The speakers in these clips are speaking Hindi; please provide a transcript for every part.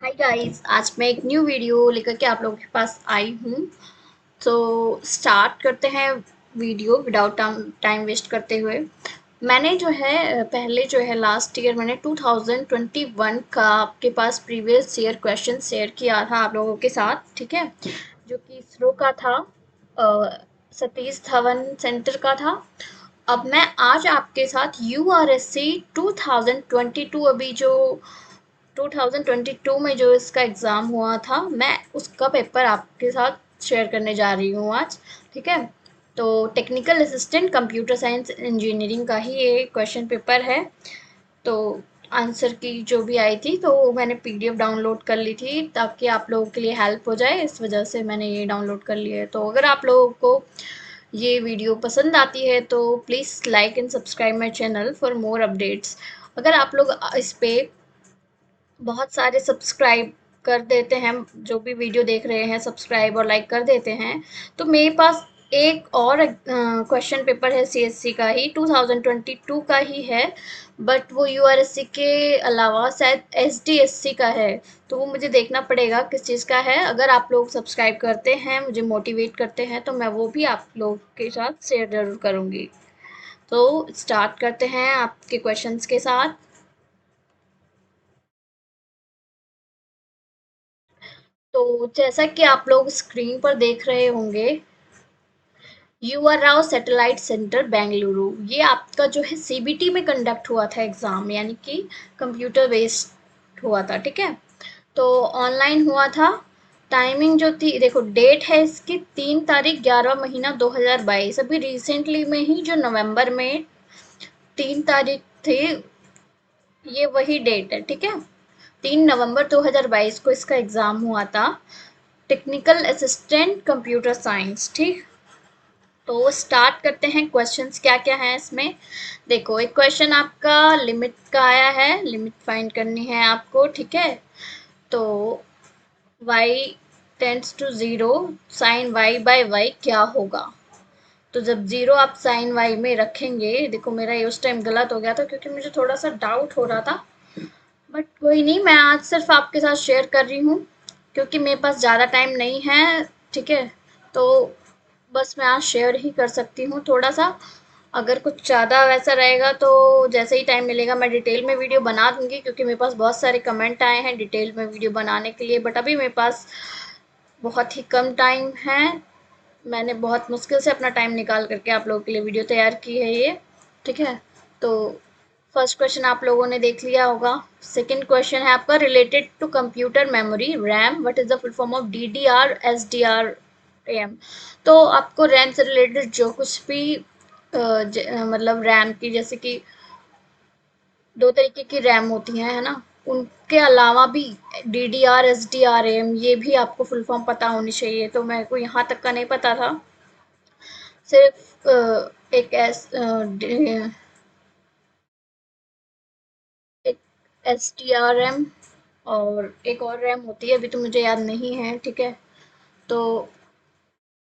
हाय गाइस, आज मैं एक न्यू वीडियो लेकर के आप लोगों के पास आई हूँ। तो स्टार्ट करते हैं वीडियो विदाउट टाइम वेस्ट करते हुए। मैंने जो है पहले जो है लास्ट ईयर मैंने 2021 का आपके पास प्रीवियस ईयर क्वेश्चन शेयर किया था आप लोगों के साथ, ठीक है, जो कि इसरो का था, सतीश धवन सेंटर का था। अब मैं आज आपके साथ यूआरएससी 2022 अभी जो 2022 में जो इसका एग्ज़ाम हुआ था, मैं उसका पेपर आपके साथ शेयर करने जा रही हूँ आज, ठीक है। तो technical assistant computer science engineering का ही ये क्वेश्चन पेपर है। तो आंसर की जो भी आई थी तो मैंने पीडीएफ डाउनलोड कर ली थी ताकि आप लोगों के लिए हेल्प हो जाए, इस वजह से मैंने ये डाउनलोड कर लिया है। तो अगर आप लोगों को ये वीडियो पसंद आती है तो please like and subscribe my channel for more updates. अगर आप लोग इस पे बहुत सारे सब्सक्राइब कर देते हैं, जो भी वीडियो देख रहे हैं सब्सक्राइब और लाइक कर देते हैं, तो मेरे पास एक और क्वेश्चन पेपर है सीएससी का ही, 2022 का ही है, बट वो यूआरएससी के अलावा शायद एसडीएससी का है। तो वो मुझे देखना पड़ेगा किस चीज़ का है। अगर आप लोग सब्सक्राइब करते हैं, मुझे मोटिवेट करते हैं, तो मैं वो भी आप लोग के साथ शेयर ज़रूर करूँगी। तो स्टार्ट करते हैं आपके क्वेश्चंस के साथ। तो जैसा कि आप लोग स्क्रीन पर देख रहे होंगे, यूआर राव सैटेलाइट सेंटर बेंगलुरु, ये आपका जो है सीबीटी में कंडक्ट हुआ था एग्जाम, यानी कि कंप्यूटर बेस्ड हुआ था, ठीक है। तो ऑनलाइन हुआ था। टाइमिंग जो थी, देखो डेट है इसकी 3 तारीख 11 महीना 2022, अभी रिसेंटली में ही जो नवंबर में 3 तारीख थी, ये वही डेट है, ठीक है। 3 नवंबर 2022 को इसका एग्जाम हुआ था। टेक्निकल असिस्टेंट कंप्यूटर साइंस, ठीक। तो स्टार्ट करते हैं, क्वेश्चंस क्या क्या हैं इसमें। देखो, एक क्वेश्चन आपका लिमिट का आया है, लिमिट फाइंड करनी है आपको, ठीक है। तो y tends to zero, sine y by y क्या होगा। तो जब ज़ीरो आप साइन y में रखेंगे, देखो मेरा ये उस टाइम गलत हो गया था क्योंकि मुझे थोड़ा सा डाउट हो रहा था, बट कोई नहीं, मैं आज सिर्फ आपके साथ शेयर कर रही हूँ क्योंकि मेरे पास ज़्यादा टाइम नहीं है, ठीक है। तो बस मैं आज शेयर ही कर सकती हूँ थोड़ा सा। अगर कुछ ज़्यादा वैसा रहेगा तो जैसे ही टाइम मिलेगा मैं डिटेल में वीडियो बना दूंगी, क्योंकि मेरे पास बहुत सारे कमेंट आए हैं डिटेल में वीडियो बनाने के लिए, बट अभी मेरे पास बहुत ही कम टाइम है। मैंने बहुत मुश्किल से अपना टाइम निकाल करके आप लोगों के लिए वीडियो तैयार की है ये, ठीक है। तो फर्स्ट क्वेश्चन आप लोगों ने देख लिया होगा। सेकंड क्वेश्चन है आपका related to computer memory RAM, what is the full form of DDR SDR M. तो आपको रैम से रिलेटेड जो कुछ भी मतलब रैम की, जैसे कि दो तरीके की रैम होती हैं, है ना, उनके अलावा भी D D R S D R M, ये भी आपको फुल फॉर्म पता होनी चाहिए। तो मेरे को यहाँ तक का नहीं पता था, सिर्फ एक एक एस टी आर एम और एक और रैम होती है, अभी तो मुझे याद नहीं है, ठीक है। तो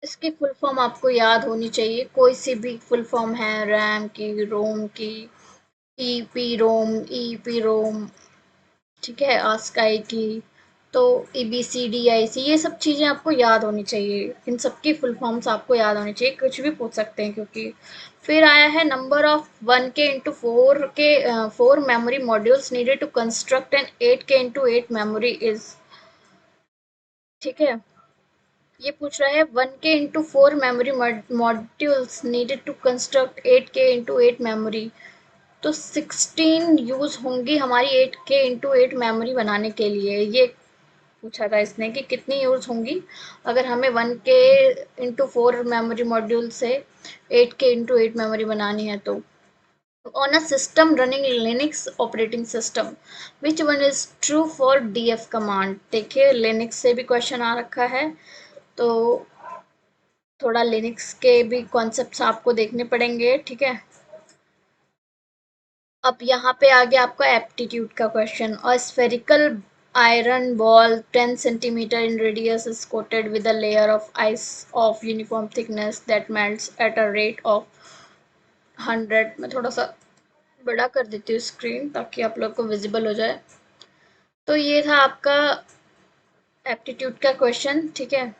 इसकी फुल फॉर्म आपको याद होनी चाहिए, कोई सी भी फुल फॉर्म है रैम की, रोम की, E P ROM, E P ROM, ठीक है, आस्काई की। तो A B C D I सी, ये सब चीज़ें आपको याद होनी चाहिए, इन सब की फुल फॉर्म्स आपको याद होनी चाहिए, कुछ भी पूछ सकते हैं क्योंकि। फिर आया है number of 1K into four K, 4 memory modules needed to construct an 8K into 8 memory is, ठीक है। ये पूछ रहा है 1K into 4 memory modules needed to construct 8K into 8 memory. तो 16 यूज होंगी हमारी 8K इंटू 8 मेमोरी बनाने के लिए, ये पूछा था इसने कि कितनी यूज होंगी अगर हमें 1K इंटू 4 मेमोरी मॉड्यूल से 8K इंटू 8 मेमोरी बनानी है। तो on a system running Linux operating system which one is true for DF command. देखिए लिनक्स से भी क्वेश्चन आ रखा है, तो थोड़ा लिनक्स के भी कॉन्सेप्ट्स आपको देखने पड़ेंगे, ठीक है। अब यहाँ पे आ गया आपका एप्टीट्यूड का क्वेश्चन। और spherical iron ball 10 centimetre in radius is coated with a layer of ice of uniform thickness that melts at a rate of 100। मैं थोड़ा सा बड़ा कर देती हूँ स्क्रीन ताकि आप लोग को विजिबल हो जाए। तो ये था आपका एप्टीट्यूड का क्वेश्चन, ठीक है।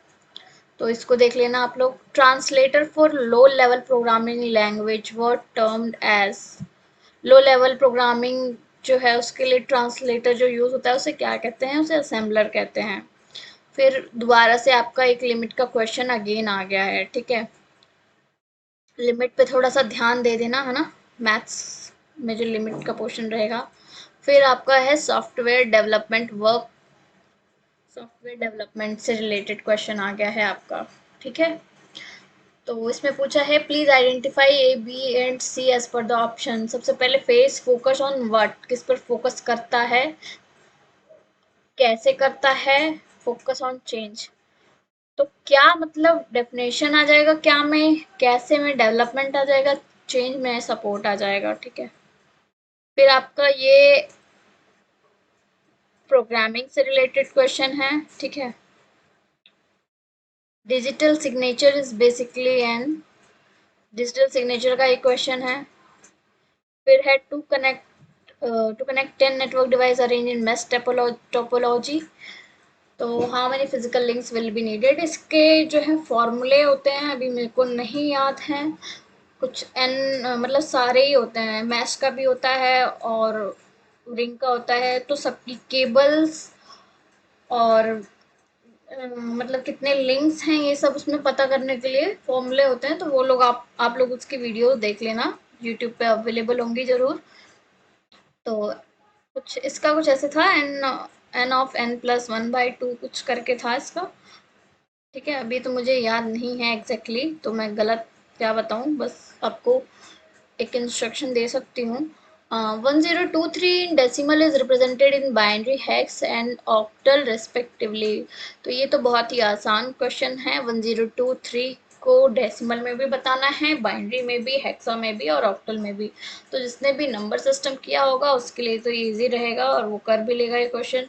तो इसको देख लेना आप लोग। Translator for low level programming language were termed as. Low level programming जो है उसके लिए ट्रांसलेटर जो यूज होता है उसे क्या कहते हैं? उसे असेंबलर कहते हैं। फिर दोबारा से आपका एक लिमिट का क्वेश्चन अगेन आ गया है, ठीक है। लिमिट पे थोड़ा सा ध्यान दे देना, है ना, मैथ्स में जो लिमिट का पोर्शन रहेगा। फिर आपका है software development work. Software development से रिलेटेड क्वेश्चन आ गया है आपका, ठीक है। तो इसमें पूछा है please identify A B and C as per the option. सबसे पहले फेस फोकस ऑन व्हाट, किस पर फोकस करता है, कैसे करता है, फोकस ऑन चेंज। तो क्या मतलब डेफिनेशन आ जाएगा, क्या में, कैसे में डेवलपमेंट आ जाएगा, चेंज में सपोर्ट आ जाएगा, ठीक है। फिर आपका ये प्रोग्रामिंग से रिलेटेड क्वेश्चन है, ठीक है। Digital signature is basically an. Digital signature का एक क्वेश्चन है। फिर है to connect 10 network device arrange in mesh topology. तो how many physical links will be needed, इसके जो है फॉर्मूले होते हैं, अभी मेरे को नहीं याद हैं। कुछ एन मतलब सारे ही होते हैं, मैश का भी होता है और रिंग का होता है। तो सबकी केबल्स और मतलब कितने लिंक्स हैं ये सब उसमें पता करने के लिए फॉर्मूले होते हैं। तो वो लोग आप लोग उसकी वीडियो देख लेना, यूट्यूब पे अवेलेबल होंगी जरूर। तो कुछ इसका कुछ ऐसे था, N of N plus one by two कुछ करके था इसका, ठीक है। अभी तो मुझे याद नहीं है एग्जैक्टली exactly, तो मैं गलत क्या बताऊं, बस आपको एक इंस्ट्रक्शन दे सकती हूँ। 1023 in decimal is represented in binary hex and octal respectively. तो ये तो बहुत ही आसान क्वेश्चन है। 1023 को डेसिमल में भी बताना है, बाइनरी में भी, हेक्सा में भी और ऑक्टल में भी। तो जिसने भी नंबर सिस्टम किया होगा उसके लिए तो इजी रहेगा और वो कर भी लेगा ये क्वेश्चन।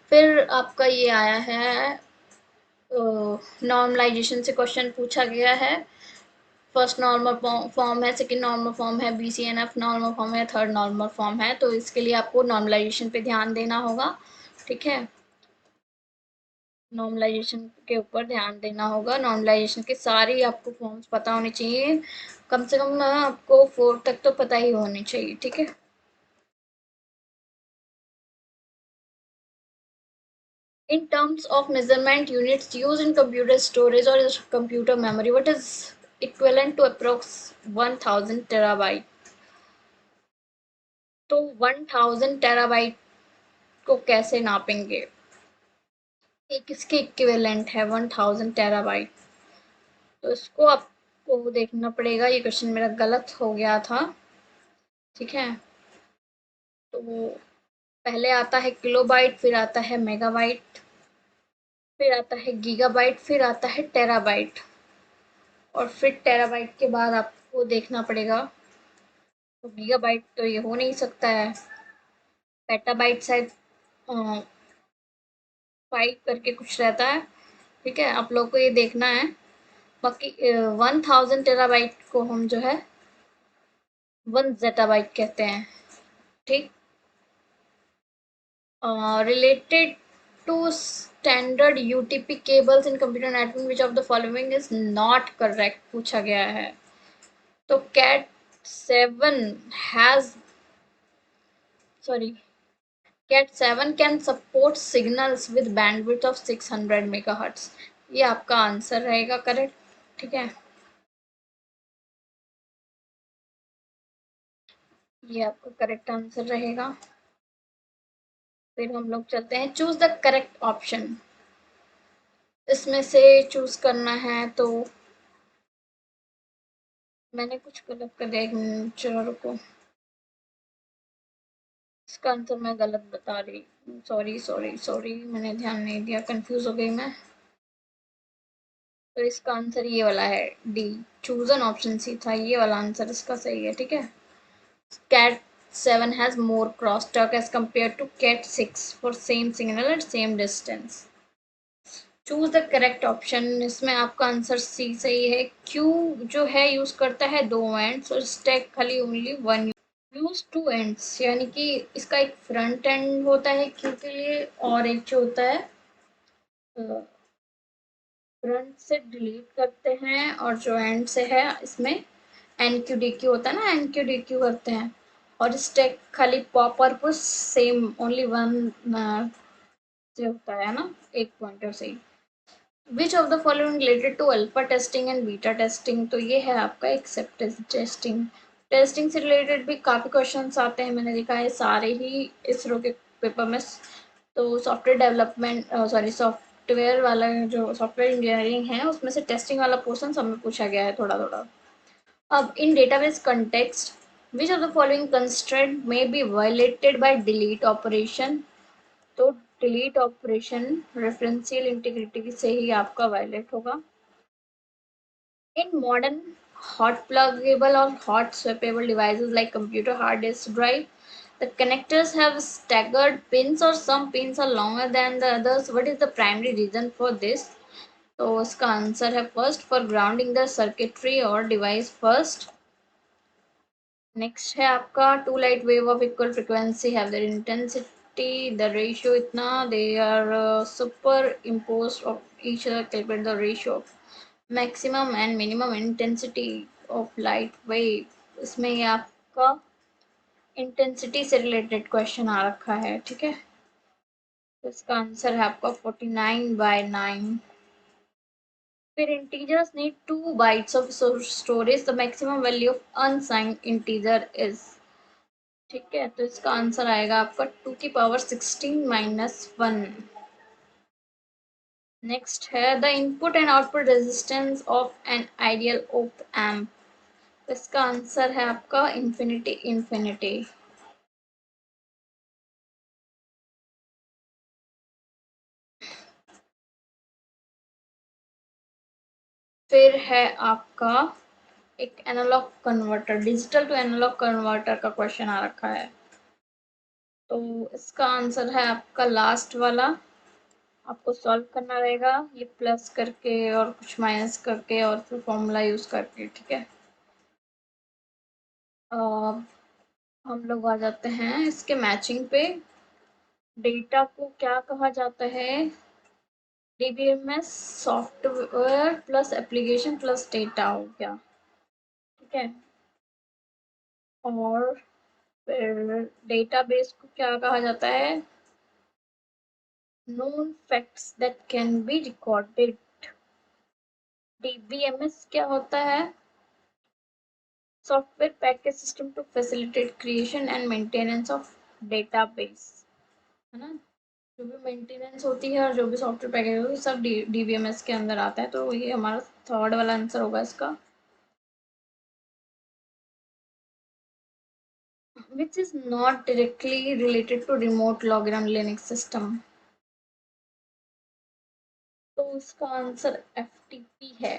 फिर आपका ये आया है नॉर्मलाइजेशन से क्वेश्चन पूछा गया है। फर्स्ट नॉर्मल फॉर्म है, सेकंड नॉर्मल फॉर्म है, BCNF नॉर्मल फॉर्म है, थर्ड नॉर्मल फॉर्म है। तो इसके लिए आपको नॉर्मलाइजेशन पे ध्यान देना होगा, ठीक है। नॉर्मलाइजेशन के ऊपर ध्यान देना होगा। नॉर्मलाइजेशन की सारी आपको फॉर्म्स पता होनी चाहिए, कम से कम आपको 4 तक तो पता ही होनी चाहिए, ठीक है। In terms of measurement units used in computer storage or computer memory, what is equivalent to approx 1000 terabyte? तो 1000 टेराबाइट को कैसे नापेंगे? ये किसके इक्विवेलेंट है 1000 टेराबाइट? तो इसको आपको देखना पड़ेगा, ये क्वेश्चन मेरा गलत हो गया था, ठीक है। तो पहले आता है किलोबाइट, फिर आता है मेगाबाइट, फिर आता है गीगाबाइट, फिर आता है टेराबाइट, और फिर टेराबाइट के बाद आपको देखना पड़ेगा। तो गीगाबाइट तो ये हो नहीं सकता है। पेटाबाइट शायद 5 करके कुछ रहता है, ठीक है। आप लोग को ये देखना है। बाकी 1000 टेराबाइट को हम जो है 1 जेटाबाइट कहते हैं, ठीक। Related to standard UTP cables in computer network which of the following is not correct पूछा गया है। तो cat 7 has sorry cat 7 can support signals with bandwidth of 600 megahertz. ये आपका आंसर रहेगा करेक्ट, ठीक है। ये आपका करेक्ट आंसर रहेगा। फिर हम लोग चलते हैं चूज द करेक्ट ऑप्शन। इसमें से चूज करना है तो मैंने कुछ गलत कर दिया, एक मिनट चलो रुको। इसका आंसर मैं गलत बता रही, सॉरी सॉरी सॉरी, मैंने ध्यान नहीं दिया, कंफ्यूज हो गई मैं। तो इसका आंसर ये वाला है, डी। चूजन ऑप्शन सी था, ये वाला आंसर इसका सही है, ठीक है। Cat 7 has more crosstalk as compared to cat 6 for same signal at same distance. Choose the correct option. इसमें आपका आंसर सी सही है। क्यू जो है यूज करता है 2 एंड, सो स्टैक खाली ओनली 1 यूज टू एंड्स यानी कि इसका एक फ्रंट एंड होता है क्यू के लिए और एक जो होता है फ्रंट से डिलीट करते हैं और जो एंड से है इसमें एन क्यू डी क्यू होता है ना, एन क्यू डी क्यू करते हैं। और स्टैक खाली पॉपर को सेम ओनली वन से होता है ना, एक पॉइंटर से ही। Which of the following related to alpha testing and beta testing, तो ये है आपका एक्सेप्टेंस टेस्टिंग। टेस्टिंग से रिलेटेड भी काफ़ी क्वेश्चंस आते हैं, मैंने देखा है सारे ही इसरो के पेपर में। तो सॉफ्टवेयर डेवलपमेंट सॉरी सॉफ्टवेयर वाला जो सॉफ्टवेयर इंजीनियरिंग है उसमें से टेस्टिंग वाला पोर्सन सब में पूछा गया है थोड़ा थोड़ा। अब in database context which of the following constraint may be violated by delete operation, तो डिलीट ऑपरेशन रेफरेंशियल इंटीग्रिटी से ही आपका वायलेट होगा। In modern hot pluggable or hot swappable devices like computer hard disk drive, the connectors have staggered pins or some pins are longer than the others. What is the primary reason for this? तो इसका आंसर है first for grounding the circuitry और डिवाइस फर्स्ट। नेक्स्ट है आपका two light wave of equal frequency have their intensity the ratio इतना they are super impose of each other, calculate the ratio of maximum and minimum intensity of light wave. इसमें ये आपका इंटेंसिटी से रिलेटेड क्वेश्चन आ रखा है, ठीक है। तो इसका आंसर है आपका 49/9। फिर integers need 2 bytes of storage, the maximum value of unsigned integer is, ठीक है। तो इसका आंसर आएगा आपका 2 की पावर 16 - 1। नेक्स्ट है the input and output resistance of an ideal op amp, इसका आंसर है आपका इंफिनिटी इंफिनिटी। फिर है आपका एक analog converter, digital to analog converter का क्वेश्चन आ रखा है। तो इसका आंसर है आपका लास्ट वाला, आपको सॉल्व करना रहेगा ये प्लस करके और कुछ माइनस करके और फिर फॉर्मूला यूज करके, ठीक है। हम लोग आ जाते हैं इसके मैचिंग पे। डेटा को क्या कहा जाता है? DBMS software plus application plus data हो गया, ठीक है। और फिर डेटाबेस को क्या कहा जाता है? known facts that can be recorded। DBMS क्या होता है? Software package system to facilitate creation and maintenance of database, है ना। जो भी मेंटेनेंस होती है और जो भी सॉफ्टवेयर पैकेज होती है सब डीबीएमएस के अंदर आता है। तो ये हमारा थर्ड वाला आंसर होगा इसका। which is not directly related to remote login on Linux system, तो इसका आंसर FTP है।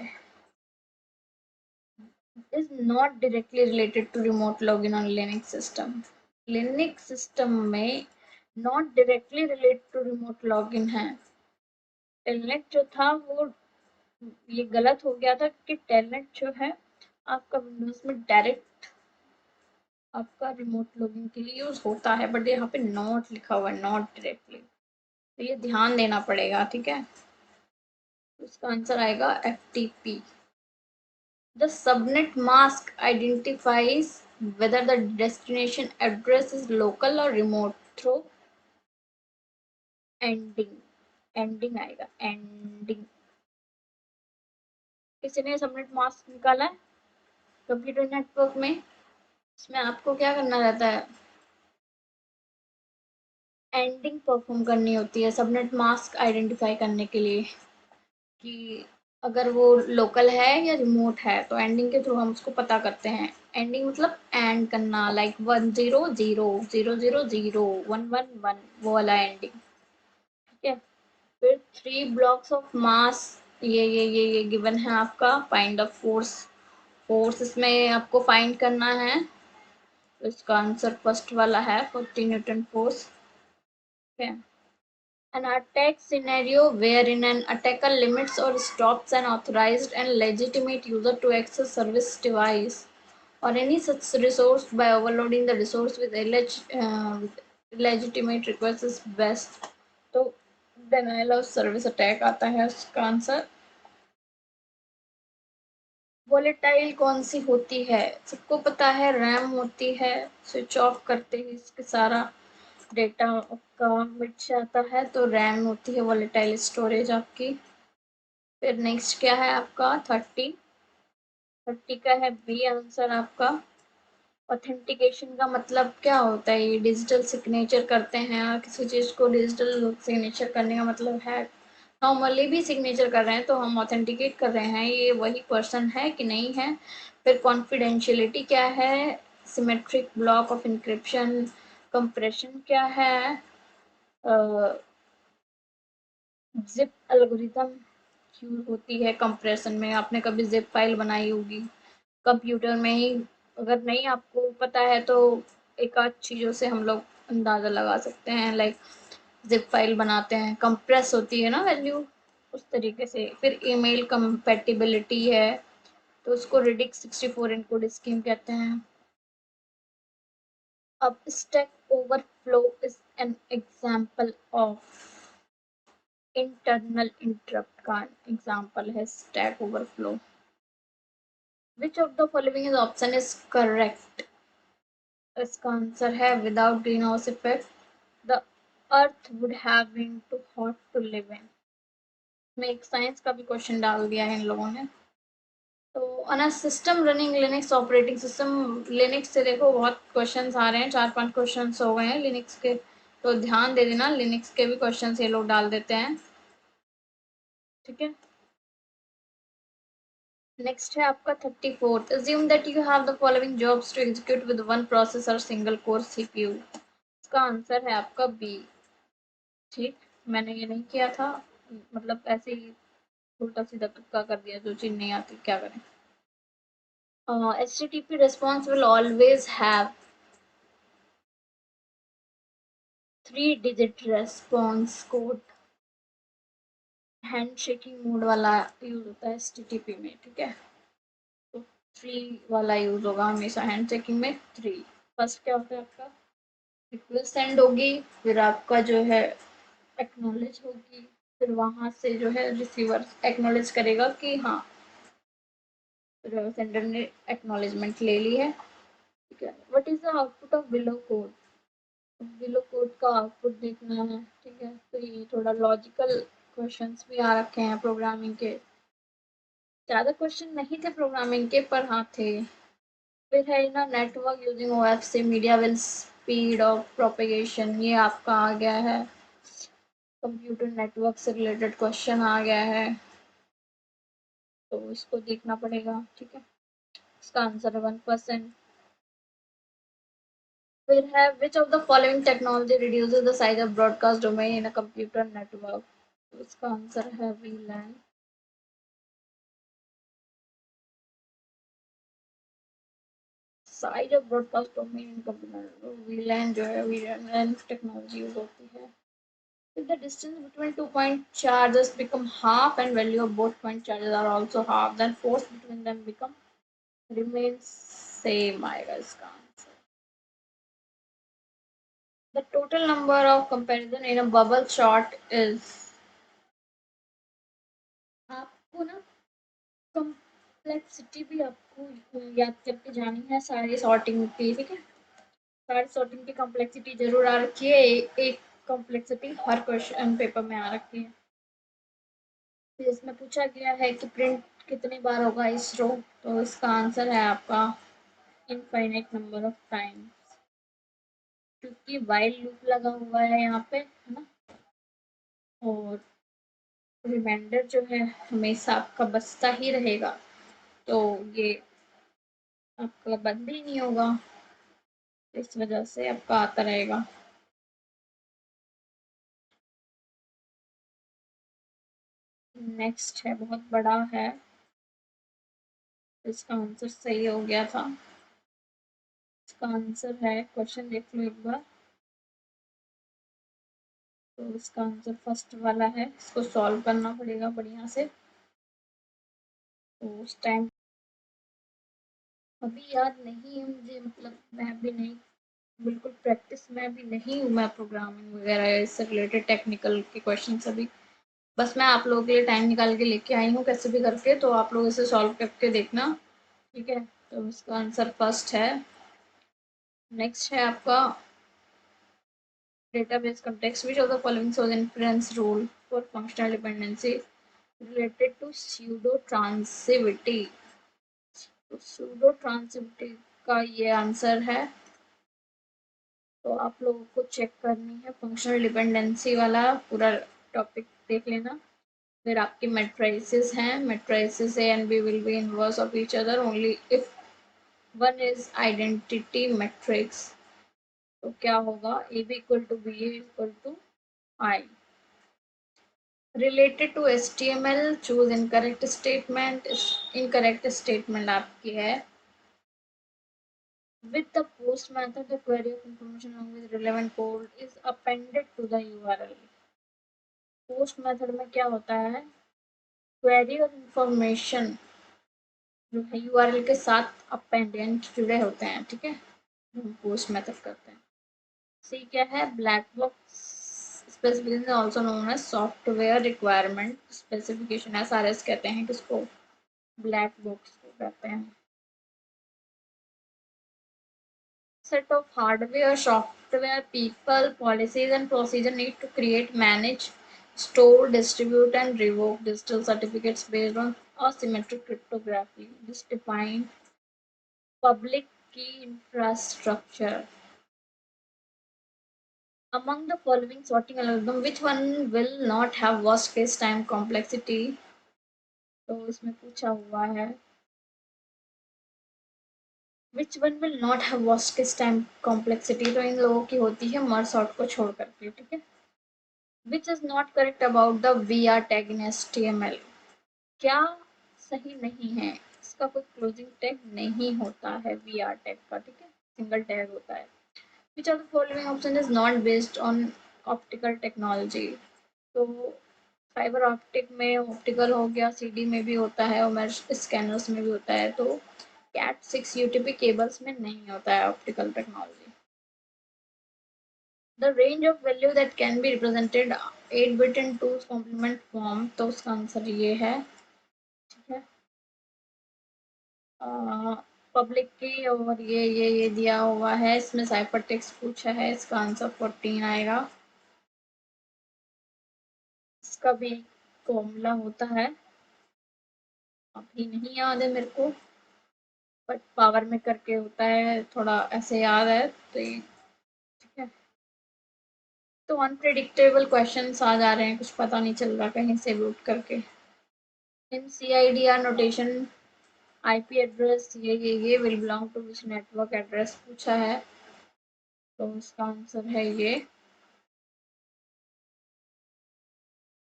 is not directly related to remote login on Linux system। Linux system में not directly relate to remote login है। टेलनेट जो था वो ये गलत हो गया था कि टेलनेट जो है आपका विंडोज में डायरेक्ट आपका रिमोट लॉगिन के लिए यूज होता है, बट यहाँ पे नॉट लिखा हुआ है, नॉट डायरेक्टली, तो ये ध्यान देना पड़ेगा, ठीक है। इसका आंसर आएगा FTP। The subnet mask identifies whether the destination address is local or remote through ending, ending आएगा एंडिंग। किसी ने सबनेट मास्क निकाला है कंप्यूटर नेटवर्क में, इसमें आपको क्या करना रहता है? एंडिंग परफॉर्म करनी होती है सबनेट मास्क आइडेंटिफाई करने के लिए कि अगर वो लोकल है या रिमोट है, तो एंडिंग के थ्रू हम उसको पता करते हैं। एंडिंग मतलब एंड करना, लाइक 100 000 111 वो वाला एंडिंग, ठीक है। फिर 3 ब्लॉक्स ऑफ मास, ये गिवन है आपका। फाइंड द फोर्स, फोर्स इसमें आपको फाइंड करना है, तो इसका आंसर फर्स्ट वाला है 40 न्यूटन फोर्स, ठीक है। An attack scenario wherein an attacker limits or stops an authorized and legitimate user to access service device, or any such resource by overloading the resource with illegitimate request is best. तो denial of service attack आता है उसका आंसर। वोलेटाइल कौन सी होती है? सबको पता है रैम होती है, स्विच ऑफ करते ही इसके सारा डेटा आपका मिट जाता है, तो रैम होती है वोलेटाइल स्टोरेज आपकी। फिर नेक्स्ट क्या है आपका 30 का है बी आंसर आपका। ऑथेंटिकेशन का मतलब क्या होता है? ये डिजिटल सिग्नेचर करते हैं, और किसी चीज़ को डिजिटल सिग्नेचर करने का मतलब है नॉर्मली भी सिग्नेचर कर रहे हैं तो हम ऑथेंटिकेट कर रहे हैं ये वही पर्सन है कि नहीं है। फिर कॉन्फिडेंशियलिटी क्या है? Symmetric block of encryption. Compression क्या है? जिप एल्गोरिथम यूज होती है कंप्रेशन में। आपने कभी जिप फाइल बनाई होगी कंप्यूटर में ही, अगर नहीं आपको पता है तो एक आध चीज़ों से हम लोग अंदाज़ा लगा सकते हैं, लाइक जिप फाइल बनाते हैं, कंप्रेस होती है ना वैल्यू, उस तरीके से। फिर ईमेल कंपैटिबिलिटी है, तो उसको रिडिक्स 64 इनकोड स्कीम कहते हैं। अब stack overflow is an example of internal interrupt का एग्जांपल है stack overflow. Which of the following is option is correct? इसका आंसर है without greenhouse effect the earth would have been too hot to live in. में एक साइंस का भी क्वेश्चन डाल दिया है इन लोगों ने। तो on a system running Linux operating system, Linux से देखो बहुत क्वेश्चंस आ रहे हैं, 4-5 क्वेश्चंस हो गए हैं लिनक्स के, तो ध्यान दे देना, लिनक्स के भी क्वेश्चंस ये लोग डाल देते हैं, ठीक है। नेक्स्ट है आपका 34th। Assume that you have the following jobs to execute with one processor single core CPU। इसका आंसर है आपका बी। ठीक, मैंने ये नहीं किया था, मतलब ऐसे ही उल्टा सीधा तुक्का कर दिया, जो चीज नहीं आती क्या करें। HTTP response will always have 3-digit response code। Hand shaking mode वाला यूज होता है HTTP में, ठीक है, तो 3 वाला यूज होगा हमेशा हैंड शेकिंग में। 3 फर्स्ट क्या होता है आपका? रिक्वेस्ट सेंड होगी, फिर आपका जो है एक्नॉलेज होगी, फिर वहां से जो है रिसीवर एक्नॉलेज करेगा कि हाँ सेंडर ने एक्नॉलेजमेंट ले ली है, ठीक है। What is the output of below code? Below code का आउटपुट देखना है, ठीक है, तो ये थोड़ा लॉजिकल क्वेश्चंस भी आ रखे हैं प्रोग्रामिंग के। ज़्यादा क्वेश्चन नहीं थे प्रोग्रामिंग के, पर हाँ थे। फिर है ना network using OFC media will speed of propagation, ये आपका आ गया है। कंप्यूटर नेटवर्क से रिलेटेड क्वेश्चन आ गया है, तो इसको देखना पड़ेगा, ठीक है। इसका आंसर है 1%। फिर है which of the following technology reduces the size of broadcast domain in a computer network? तो इसका आंसर है वीलैन। Size of broadcast domain in computer, वीलैन जो है वीलैन टेक्नोलॉजी यूज होती है। If the distance between 2 point charges become half and value of both point charges are also half, then force between them become remains same आएगा इसका answer. The total number of comparison in a bubble chart is, आपको ना कॉम्प्लेक्सिटी भी आपको याद करके जानी है सारी सॉर्टिंग की, ठीक है। सारी सॉर्टिंग की कॉम्प्लेक्सिटी जरूर आ रखी है, एक कॉम्प्लेक्सिटी हर क्वेश्चन पेपर में आ रखी है। फिर इसमें पूछा गया है कि प्रिंट कितनी बार होगा इस रो, तो इसका आंसर है आपका इनफाइनाइट नंबर ऑफ टाइम्स, क्योंकि वाइल लूप लगा हुआ है यहाँ पे, है ना, और रिमाइंडर जो है हमेशा आपका बचता ही रहेगा, तो ये आपका बंद ही नहीं होगा, इस वजह से आपका आता रहेगा। नेक्स्ट है बहुत बड़ा है, इसका आंसर सही हो गया था। इसका आंसर है, क्वेश्चन देख लो एक बार, तो इसका आंसर फर्स्ट वाला है, इसको सॉल्व करना पड़ेगा बढ़िया से, तो उस टाइम अभी याद नहीं है मुझे, मतलब मैं भी नहीं, बिल्कुल प्रैक्टिस में भी नहीं हूँ मैं प्रोग्रामिंग वगैरह इससे रिलेटेड टेक्निकल के क्वेश्चन अभी। बस मैं आप लोगों के लिए टाइम निकाल के लेके आई हूँ कैसे भी करके, तो आप लोग इसे सॉल्व करके देखना, ठीक है। तो इसका आंसर फर्स्ट है। नेक्स्ट है आपका database context, which of the following shows inference rule for functional dependency related to pseudo transitivity। तो pseudo transitivity का ये आंसर है। तो आप लोगों को चेक करनी है फंक्शनल डिपेंडेंसी वाला पूरा टॉपिक देख लेना। फिर आपकी मेट्राइसिस हैं, matrices A and B will be inverse of each other only if one is identity matrix. तो क्या होगा, A B equal to B equal to I. Related to HTML choose incorrect statement. Incorrect statement आपकी है with the post method the query of information along with relevant code is appended to the URL। Post method में क्या होता है, क्वेरी और इंफॉर्मेशन जो है यूआरएल के साथ अपेंड यानी जुड़े होते हैं, ठीक है, हम पोस्ट मेथड करते हैं। सी क्या है, black box specification also known as software requirement specification. SRS कहते हैं किसको, ब्लैक बॉक्स को कहते हैं। Set of hardware, software, people, policies, and procedure need to create, manage, store, distribute, and revoke digital certificates based on asymmetric cryptography. This define public key infrastructure. Among the following sorting algorithm, which one will not have worst case time complexity? तो इसमें पूछा हुआ है which one will not have worst case time complexity, तो इन लोगों की होती है मर्ज सॉर्ट को छोड़ करके, ठीक है। Which is not correct about the V R tag in HTML। क्या सही नहीं है, इसका कोई क्लोजिंग टैग नहीं होता है वी आर टैग का, ठीक है, सिंगल टैग होता है। Which of the following option is not based on optical technology. तो फाइबर ऑप्टिक में ऑप्टिकल हो गया, CD में भी होता है और स्कैनर्स में भी होता है, तो Cat6 UTP केबल्स में नहीं होता है optical technology. The range of value that can be represented 8 bit in 2's complement form, तो उसका आंसर ये है, ठीक है। पब्लिक की और ये दिया हुआ है, इसमें साइफर टेक्स्ट पूछा है, इसका आंसर 14 आएगा। इसका भी फॉर्मूला होता है, अभी नहीं याद है मेरे को, बट पावर में करके होता है, थोड़ा ऐसे याद है तो ये, ठीक है। तो अनप्रिडिक्टेबल क्वेश्चंस आ जा रहे हैं, कुछ पता नहीं चल रहा कहीं से रूट करके। In CIDR notation IP address ये will belong to which network address पूछा है, तो इसका आंसर है ये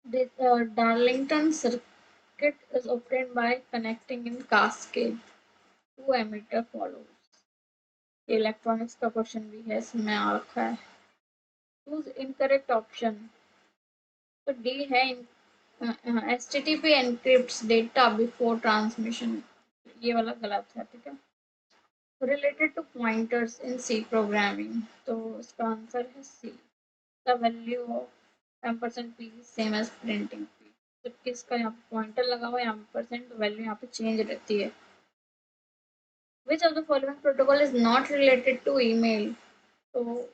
Darlington circuit is obtained by connecting in cascade two emitter follows। Electronics का क्वेश्चन भी है इसमें आ रखा है। चूज इनकरेक्ट ऑप्शन, तो डी है HTTP encrypts data before transmission, ये वाला गलत है, ठीक है। Related to pointers in C programming, तो इसका आंसर है C. The value of %p same as printing p, जबकि इसका यहाँ पे पॉइंटर लगा हुआ है, यहाँ पे परसेंट वैल्यू यहाँ पे चेंज रहती है। Which of the following protocol is not related to email. तो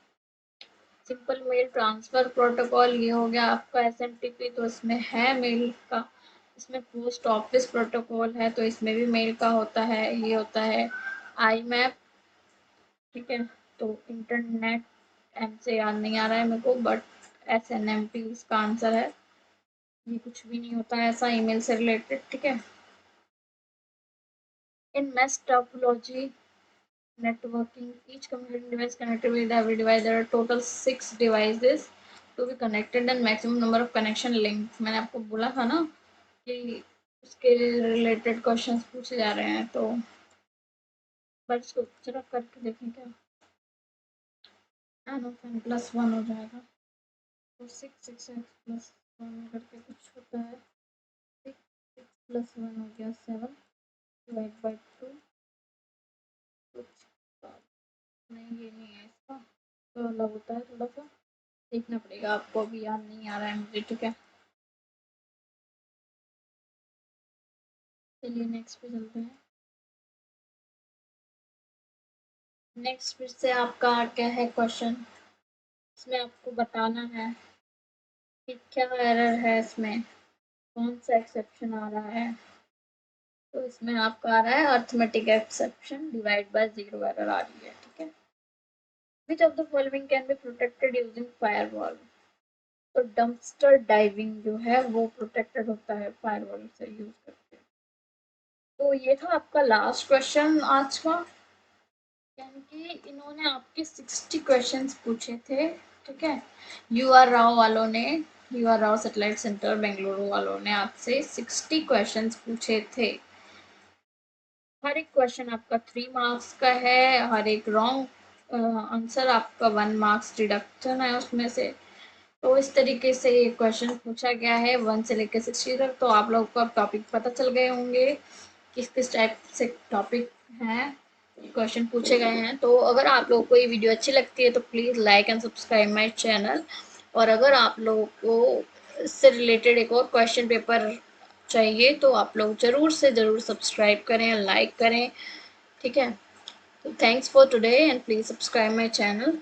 सिंपल मेल ट्रांसफर प्रोटोकॉल ये हो गया आपका SMTP, तो इसमें है मेल का। इसमें पोस्ट ऑफिस प्रोटोकॉल है, तो इसमें भी मेल का होता है, ये होता है IMAP, ठीक है। तो इंटरनेट एम से याद नहीं आ रहा है मेरे को, बट SNMP इसका आंसर है। ये कुछ भी नहीं होता है ऐसा ईमेल से रिलेटेड, ठीक है। In mesh topology networking, each communicating device connected with every device, there are total 6 devices to be connected and maximum number of connection links। मैंने आपको बोला था ना कि उसके रिलेटेड क्वेश्चंस पूछे जा रहे हैं, तो बस इसको जरा करके देखें क्या N of N plus one हो जाएगा। तो 6 प्लस वन करके कुछ होता है, 6 प्लस वन हो गया 7 डिवाइड बाई 2, नहीं ये नहीं है इसका, तो अलग होता है थोड़ा सा, देखना पड़ेगा आपको, अभी याद नहीं आ रहा है मुझे, ठीक है। चलिए नेक्स्ट पे चलते हैं। नेक्स्ट फिर से आपका क्या है क्वेश्चन, इसमें आपको बताना है कि क्या एरर है इसमें, कौन सा एक्सेप्शन आ रहा है। तो इसमें आपका आ रहा है arithmetic exception, divide by zero error आ रही है, ठीक है। Which of the following can be protected using firewall. तो डंपस्टर डाइविंग जो है वो प्रोटेक्टेड होता है फायरवॉल से यूज करके। तो ये था आपका लास्ट क्वेश्चन आज का, यानी कि इन्होंने आपके 60 क्वेश्चंस पूछे थे, ठीक है। यू आर राव वालों ने, U R Rao satellite centre Bengaluru वालों ने आपसे 60 क्वेश्चंस पूछे थे। हर एक क्वेश्चन आपका 3 मार्क्स का है, हर एक रॉन्ग आंसर आपका 1 मार्क्स डिडक्शन है उसमें से। तो इस तरीके से ये क्वेश्चन पूछा गया है 1 से लेकर 60 तक। तो आप लोगों को अब टॉपिक पता चल गए होंगे किस किस टाइप से टॉपिक हैं, क्वेश्चन पूछे गए हैं। तो अगर आप लोगों को ये वीडियो अच्छी लगती है तो please like and subscribe my channel. और अगर आप लोगों को इससे रिलेटेड एक और क्वेश्चन पेपर चाहिए तो आप लोग ज़रूर से ज़रूर सब्सक्राइब करें, लाइक करें, ठीक है। तो thanks for today and please subscribe my channel.